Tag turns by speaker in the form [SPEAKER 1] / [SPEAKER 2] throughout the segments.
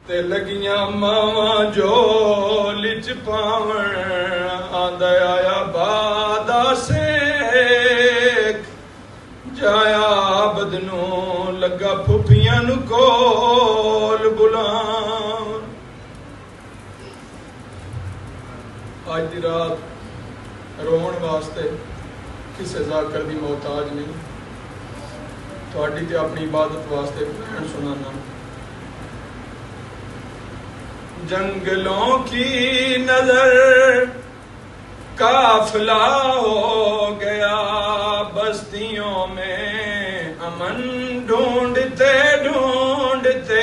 [SPEAKER 1] تے لگیاں ماواں جو لچ پاون آندا آیا بادا سیک جایا عابد نو لگا پھپھیاں نو کول بلاون آج دی رات رون واسطے کسے ذاکر دی محتاج نہیں تھوڑی تے اپنی عبادت واسطے بہن سنانا جنگلوں کی نظر قافلہ ہو گیا بستیوں میں امن ڈھونڈتے ڈھونڈتے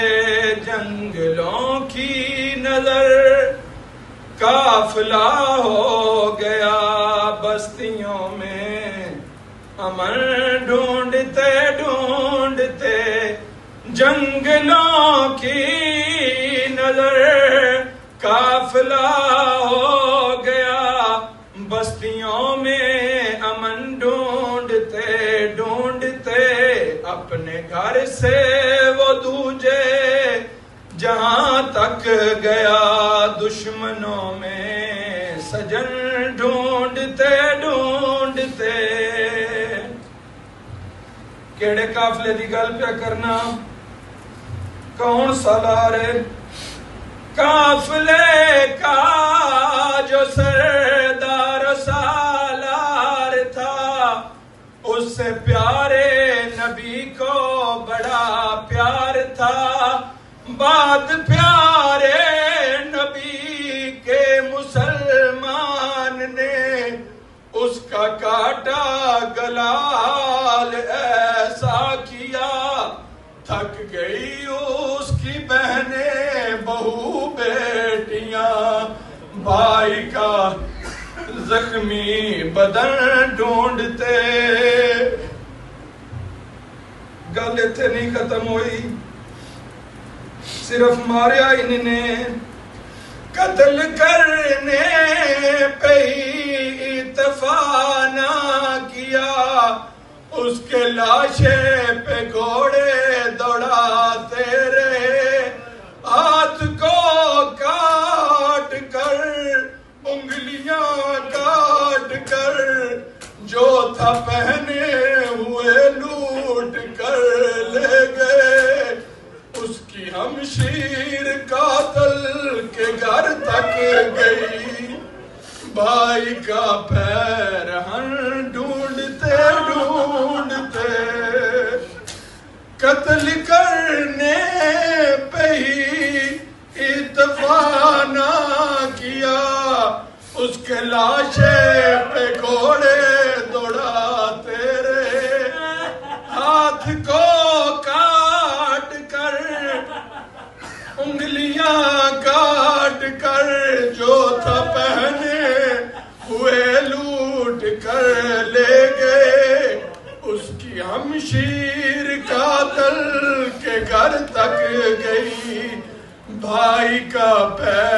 [SPEAKER 1] جنگلوں کی نظر قافلہ ہو گیا بستیوں میں امن ڈھونڈتے ڈھونڈتے جنگلوں کی نظر قافلہ ہو گیا بستیوں میں امن ڈھونڈتے ڈھونڈتے اپنے گھر سے وہ دوجے جہاں تک گیا دشمنوں میں سجن ڈھونڈتے ڈھونڈتے کیڑے قافلے دی گل پہ کرنا کون سالارے قافلے کا جو سردار سالار تھا اس سے پیارے نبی کو بڑا پیار تھا بات پیارے نبی کے مسلمان نے اس کا کاٹا گلال ایسا کیا تھک گئی اس کی بہنیں بہو بیٹیاں بھائی کا زخمی بدن ڈھونڈتے گل اتنے نہیں ختم ہوئی صرف ماریا انہیں قتل کرنے پہ ہی اتفاق نہ کیا اس کے لاشے پہ گھوڑے دوڑاتے رہے ہاتھ کو کاٹ کر انگلیاں کاٹ کر جو تھا پہنے ہوئے لوٹ کر لے گئے اس کی ہمشیر قاتل کے گھر تک گئی بھائی کا پیرہن ڈھونڈتے ڈھونڈتے قتل کرنے پہ ہی اتفاق نہ کیا اس کے لاشے پہ گھوڑے دوڑاتے رہے ہاتھ کو کاٹ کر انگلیاں کاٹ کر جو تھا پہنے ہوئے لوٹ کر لے گئے اس کی ہمشیر قاتل کے گھر تک گئی بھائی کا پیر